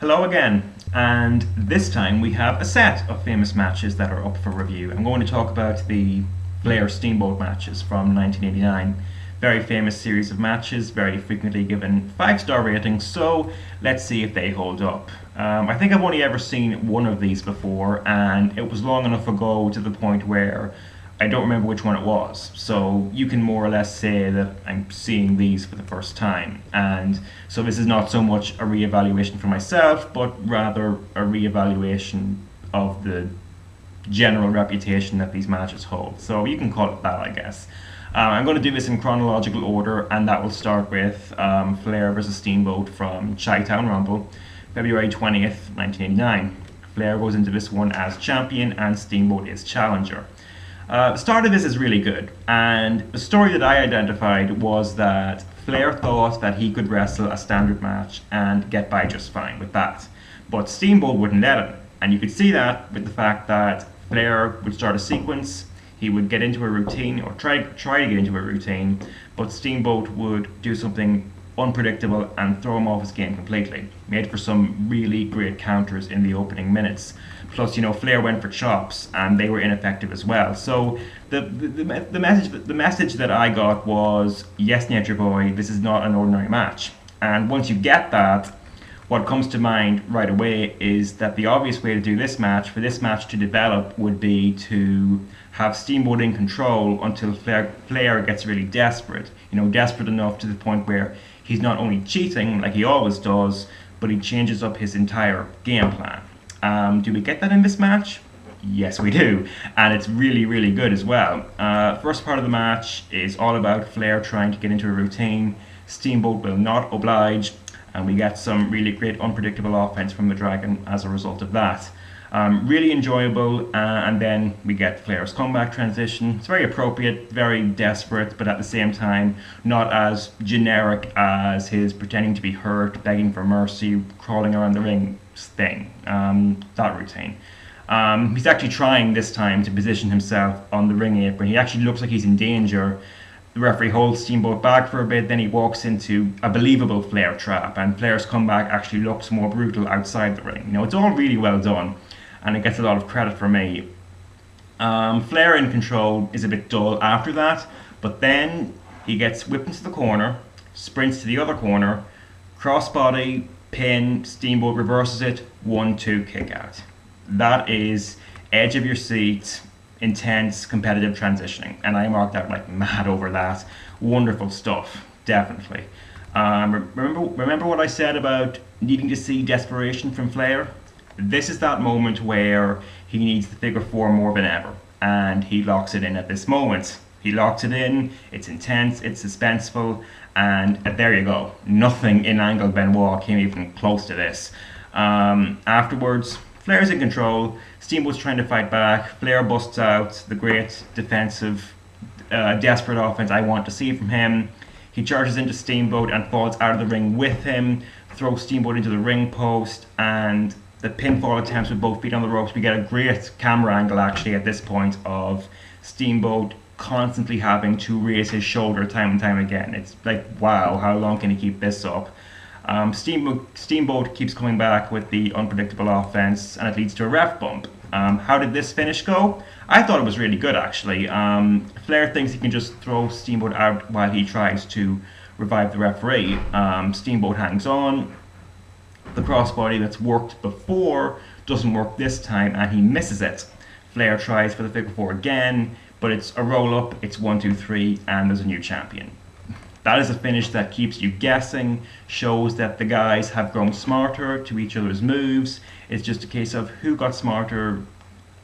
Hello again, and this time we have a set of famous matches that are up for review. I'm going to talk about the Flair Steamboat matches from 1989. Very famous series of matches, very frequently given 5-star ratings, so let's see if they hold up. I think I've only ever seen one of these before, and it was long enough ago to the point where I don't remember which one it was, so you can more or less say that I'm seeing these for the first time. And so this is not so much a re-evaluation for myself, but rather a re-evaluation of the general reputation that these matches hold. So you can call it that, I guess. I'm going to do this in chronological order, and that will start with Flair versus Steamboat from Chinatown Rumble, February 20th, 1989. Flair goes into this one as champion, and Steamboat is challenger. The start of this is really good, and the story that I identified was that Flair thought that he could wrestle a standard match and get by just fine with that, but Steamboat wouldn't let him, and you could see that with the fact that Flair would start a sequence, he would get into a routine, or try to get into a routine, but Steamboat would do something unpredictable and throw him off his game completely. Made for some really great counters in the opening minutes. Plus, Flair went for chops, and they were ineffective as well. So the message that I got was, yes, Nature Boy, this is not an ordinary match. And once you get that, what comes to mind right away is that the obvious way to do this match, for this match to develop, would be to have Steamboat in control until Flair gets really desperate. Desperate enough to the point where he's not only cheating, like he always does, but he changes up his entire game plan. Do we get that in this match? Yes, we do. And it's really, really good as well. First part of the match is all about Flair trying to get into a routine. Steamboat will not oblige, and we get some really great unpredictable offense from the Dragon as a result of that. Really enjoyable, and then we get Flair's comeback transition. It's very appropriate, very desperate, but at the same time not as generic as his pretending to be hurt, begging for mercy, crawling around the ring thing, that routine. He's actually trying this time to position himself on the ring apron. He actually looks like he's in danger. The referee holds Steamboat back for a bit, then he walks into a believable Flair trap, and Flair's comeback actually looks more brutal outside the ring. It's all really well done, and it gets a lot of credit for me. Flair in control is a bit dull after that, but then he gets whipped into the corner, sprints to the other corner, crossbody, pin, Steamboat reverses it, 1-2 kick out. That is edge of your seat, intense, competitive transitioning, and I marked out like mad over that. Wonderful stuff, definitely. Remember what I said about needing to see desperation from Flair? This is that moment where he needs the figure 4 more than ever, and he locks it in at this moment. He locks it in, it's intense, it's suspenseful, and there you go. Nothing in Angle Benoit came even close to this. Afterwards, Flair's in control, Steamboat's trying to fight back, Flair busts out the great defensive, desperate offense I want to see from him. He charges into Steamboat and falls out of the ring with him, throws Steamboat into the ring post, and the pinfall attempts with both feet on the ropes. We get a great camera angle actually at this point of Steamboat constantly having to raise his shoulder time and time again. It's like, wow, how long can he keep this up? Steamboat keeps coming back with the unpredictable offense, and it leads to a ref bump. How did this finish go? I thought it was really good actually. Flair thinks he can just throw Steamboat out while he tries to revive the referee. Steamboat hangs on. The crossbody that's worked before doesn't work this time, and he misses it. Flair tries for the figure 4 again, but it's a roll up, it's 1-2-3, and there's a new champion. That is a finish that keeps you guessing, shows that the guys have grown smarter to each other's moves. It's just a case of who got smarter,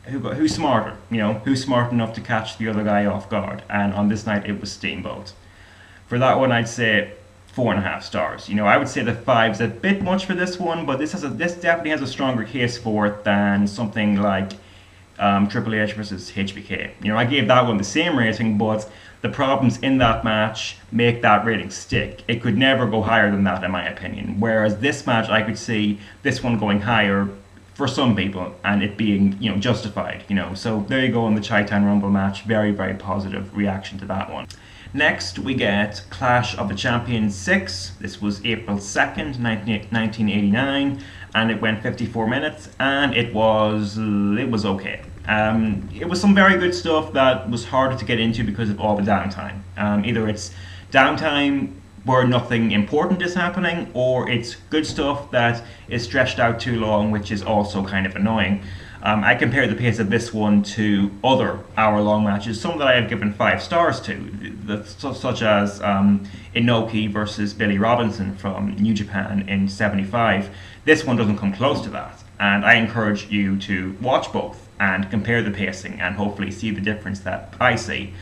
who's smarter, who's smart enough to catch the other guy off guard. And on this night, it was Steamboat. For that one, I'd say 4.5 stars. I would say the 5's a bit much for this one, but this definitely has a stronger case for it than something like Triple H versus HBK. I gave that one the same rating, but the problems in that match make that rating stick. It could never go higher than that, in my opinion. Whereas this match, I could see this one going higher for some people, and it being, justified. So there you go on the Chinatown Rumble match. Very, very positive reaction to that one. Next, we get Clash of the Champions 6. This was April 2nd, 1989, and it went 54 minutes, and it was okay. It was some very good stuff that was harder to get into because of all the downtime. Either it's downtime where nothing important is happening, or it's good stuff that is stretched out too long, which is also kind of annoying. I compared the pace of this one to other hour-long matches, some that I have given 5 stars to, such as Inoki versus Billy Robinson from New Japan in '75. This one doesn't come close to that, and I encourage you to watch both and compare the pacing and hopefully see the difference that I see.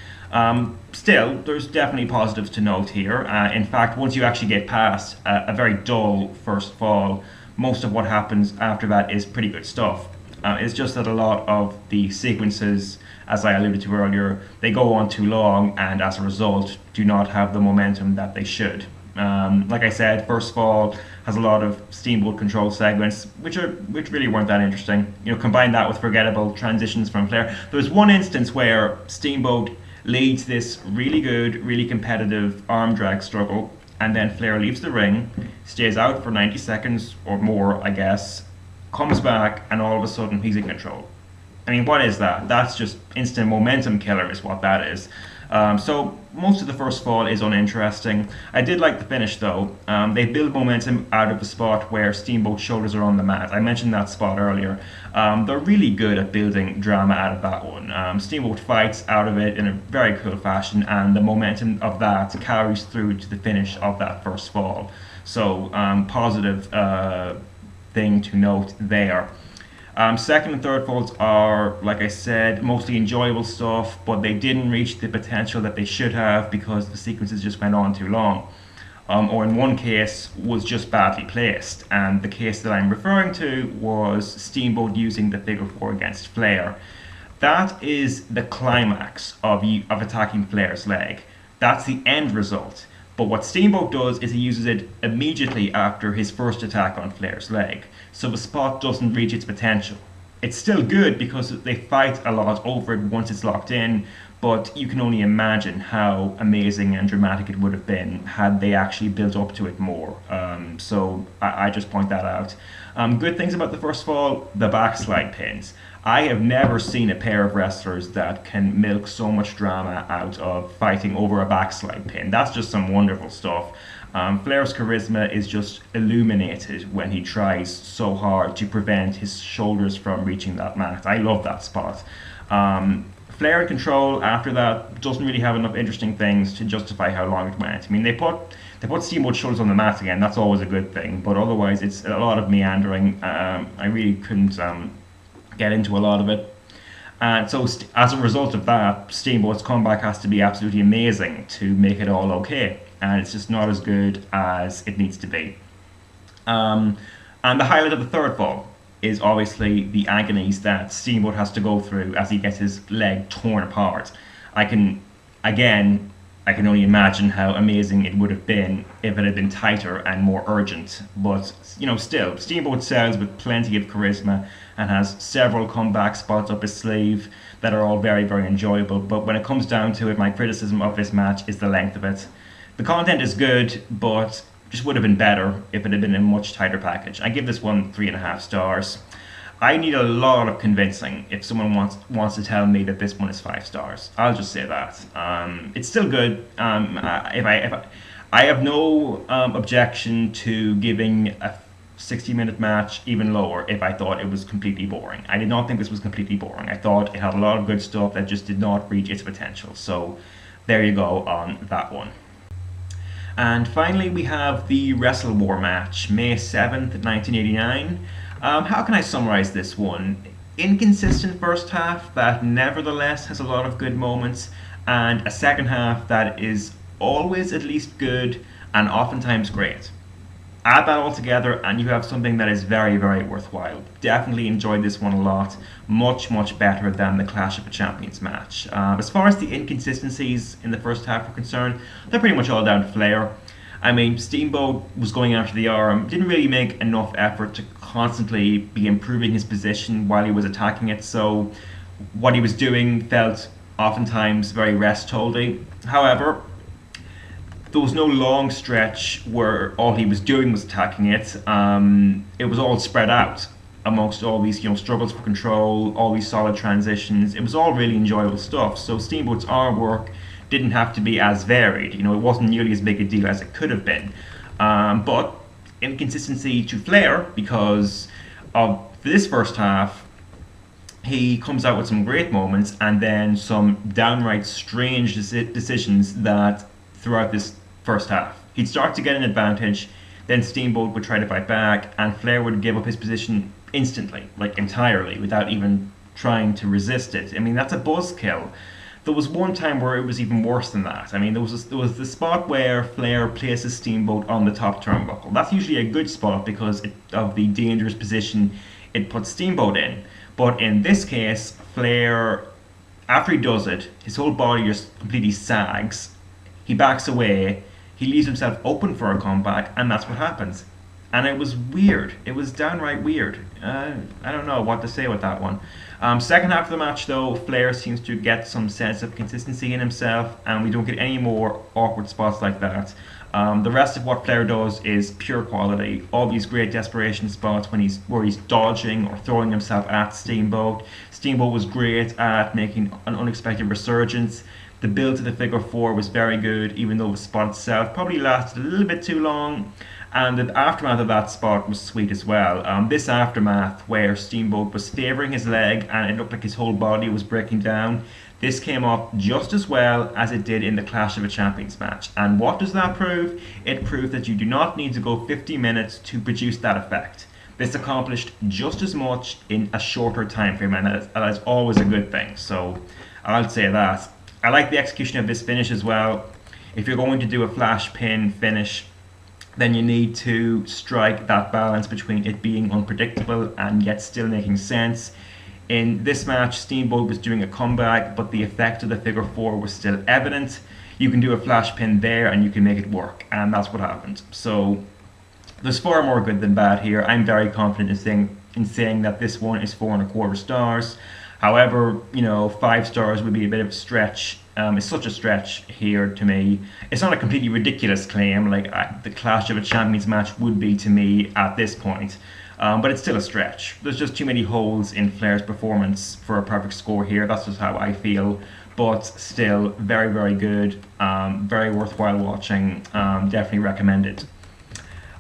Still, there's definitely positives to note here. In fact, once you actually get past a very dull first fall, most of what happens after that is pretty good stuff. It's just that a lot of the sequences, as I alluded to earlier, they go on too long and as a result do not have the momentum that they should. Like I said, first fall has a lot of Steamboat control segments, which really weren't that interesting. Combine that with forgettable transitions from Flair. There was one instance where Steamboat leads this really good, really competitive arm drag struggle, and then Flair leaves the ring, stays out for 90 seconds or more, I guess, comes back, and all of a sudden he's in control. I mean, what is that? That's just instant momentum killer is what that is. So most of the first fall is uninteresting. I did like the finish though. They build momentum out of the spot where Steamboat's shoulders are on the mat. I mentioned that spot earlier. They're really good at building drama out of that one. Steamboat fights out of it in a very cool fashion, and the momentum of that carries through to the finish of that first fall. So positive thing to note there. Second and third falls are, like I said, mostly enjoyable stuff, but they didn't reach the potential that they should have because the sequences just went on too long. Or in one case was just badly placed, and the case that I'm referring to was Steamboat using the figure 4 against Flair. That is the climax of attacking Flair's leg. That's the end result. But what Steamboat does is he uses it immediately after his first attack on Flair's leg, so the spot doesn't reach its potential. It's still good because they fight a lot over it once it's locked in, but you can only imagine how amazing and dramatic it would have been had they actually built up to it more. So I just point that out. Good things about the first fall, the backslide pins. I have never seen a pair of wrestlers that can milk so much drama out of fighting over a backslide pin. That's just some wonderful stuff. Flair's charisma is just illuminated when he tries so hard to prevent his shoulders from reaching that mat. I love that spot. Flair in control after that doesn't really have enough interesting things to justify how long it went. I mean, they put Steamboat's shoulders on the mat again. That's always a good thing, but otherwise it's a lot of meandering. I really couldn't get into a lot of it. And so as a result of that, Steamboat's comeback has to be absolutely amazing to make it all okay. And it's just not as good as it needs to be. And the highlight of the third fall is obviously the agonies that Steamboat has to go through as he gets his leg torn apart. I can only imagine how amazing it would have been if it had been tighter and more urgent. But, still, Steamboat sells with plenty of charisma and has several comeback spots up his sleeve that are all very, very enjoyable. But when it comes down to it, my criticism of this match is the length of it. The content is good, but just would have been better if it had been a much tighter package. I give this one 3.5 stars. I need a lot of convincing if someone wants to tell me that this one is 5 stars. I'll just say that. It's still good. I have no objection to giving a 60-minute match even lower if I thought it was completely boring. I did not think this was completely boring. I thought it had a lot of good stuff that just did not reach its potential. So there you go on that one. And finally we have the Wrestle War match, May 7th, 1989. How can I summarize this one? Inconsistent first half that nevertheless has a lot of good moments, and a second half that is always at least good and oftentimes great. Add that all together and you have something that is very, very worthwhile. Definitely enjoyed this one a lot. Much, much better than the Clash of the Champions match. As far as the inconsistencies in the first half are concerned, they're pretty much all down to Flair. I mean, Steamboat was going after the arm, didn't really make enough effort to constantly be improving his position while he was attacking it, so what he was doing felt oftentimes very rest-holdy. However, there was no long stretch where all he was doing was attacking it. It was all spread out amongst all these, struggles for control, all these solid transitions. It was all really enjoyable stuff. So Steamboat's artwork didn't have to be as varied. It wasn't nearly as big a deal as it could have been. But inconsistency to Flair, because of this first half, he comes out with some great moments and then some downright strange decisions that throughout this first half. He'd start to get an advantage, then Steamboat would try to fight back, and Flair would give up his position instantly, like entirely, without even trying to resist it. I mean, that's a buzzkill. There was one time where it was even worse than that. I mean, there was the spot where Flair places Steamboat on the top turnbuckle. That's usually a good spot because of the dangerous position it puts Steamboat in. But in this case, Flair, after he does it, his whole body just completely sags. He backs away, he leaves himself open for a comeback, and that's what happens. And it was weird. It was downright weird. I don't know what to say with that one. Second half of the match, though, Flair seems to get some sense of consistency in himself, and we don't get any more awkward spots like that. The rest of what Flair does is pure quality. All these great desperation spots where he's dodging or throwing himself at Steamboat. Steamboat was great at making an unexpected resurgence. The build to the figure four was very good, even though the spot itself probably lasted a little bit too long. And the aftermath of that spot was sweet as well. This aftermath, where Steamboat was favouring his leg and it looked like his whole body was breaking down, this came off just as well as it did in the Clash of the Champions match. And what does that prove? It proves that you do not need to go 50 minutes to produce that effect. This accomplished just as much in a shorter time frame, and that is always a good thing. So I'll say that. I like the execution of this finish as well. If you're going to do a flash pin finish, then you need to strike that balance between it being unpredictable and yet still making sense. In this match, Steamboat was doing a comeback, but the effect of the figure four was still evident. You can do a flash pin there and you can make it work, and that's what happened. So there's far more good than bad here. I'm very confident in saying that this one is 4.25 stars. However, 5 stars would be a bit of a stretch. It's such a stretch here to me. It's not a completely ridiculous claim like the Clash of a Champions match would be to me at this point, but it's still a stretch. There's just too many holes in Flair's performance for a perfect score here. That's just how I feel, but still very, very good, very worthwhile watching, definitely recommended.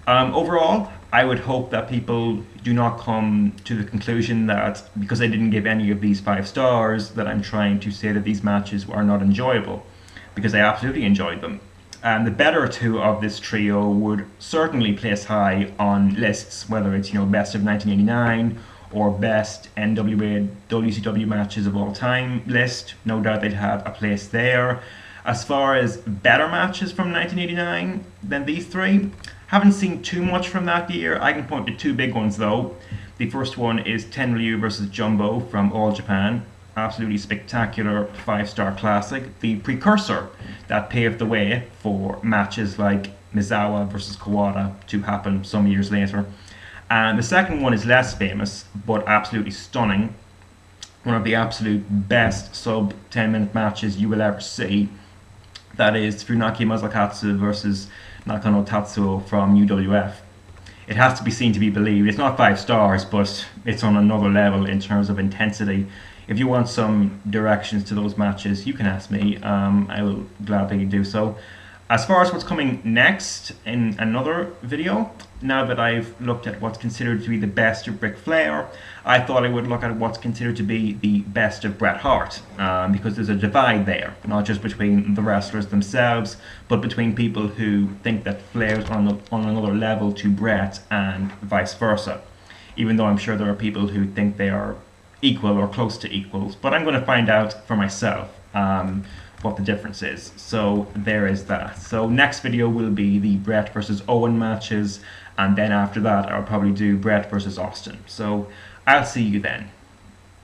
Overall, I would hope that people do not come to the conclusion that because I didn't give any of these 5 stars that I'm trying to say that these matches are not enjoyable, because I absolutely enjoyed them. And the better 2 of this trio would certainly place high on lists, whether it's best of 1989 or best NWA WCW matches of all time list. No doubt they'd have a place there. As far as better matches from 1989 than these 3, haven't seen too much from that year. I can point to 2 big ones though. The first one is Tenryu vs Jumbo from All Japan. Absolutely spectacular 5-star classic. The precursor that paved the way for matches like Misawa vs Kawada to happen some years later. And the second one is less famous, but absolutely stunning. One of the absolute best sub 10-minute matches you will ever see. That is Funaki Masakatsu versus Nakano Tatsuo from UWF. It has to be seen to be believed. It's not 5 stars, but it's on another level in terms of intensity. If you want some directions to those matches, you can ask me. I will gladly do so. As far as what's coming next in another video, now that I've looked at what's considered to be the best of Ric Flair, I thought I would look at what's considered to be the best of Bret Hart, because there's a divide there, not just between the wrestlers themselves, but between people who think that Flair's on another level to Bret and vice versa, even though I'm sure there are people who think they are equal or close to equals, but I'm going to find out for myself what the difference is. So there is that. So next video will be the Bret versus Owen matches, and then after that I'll probably do Bret versus Austin. So I'll see you then.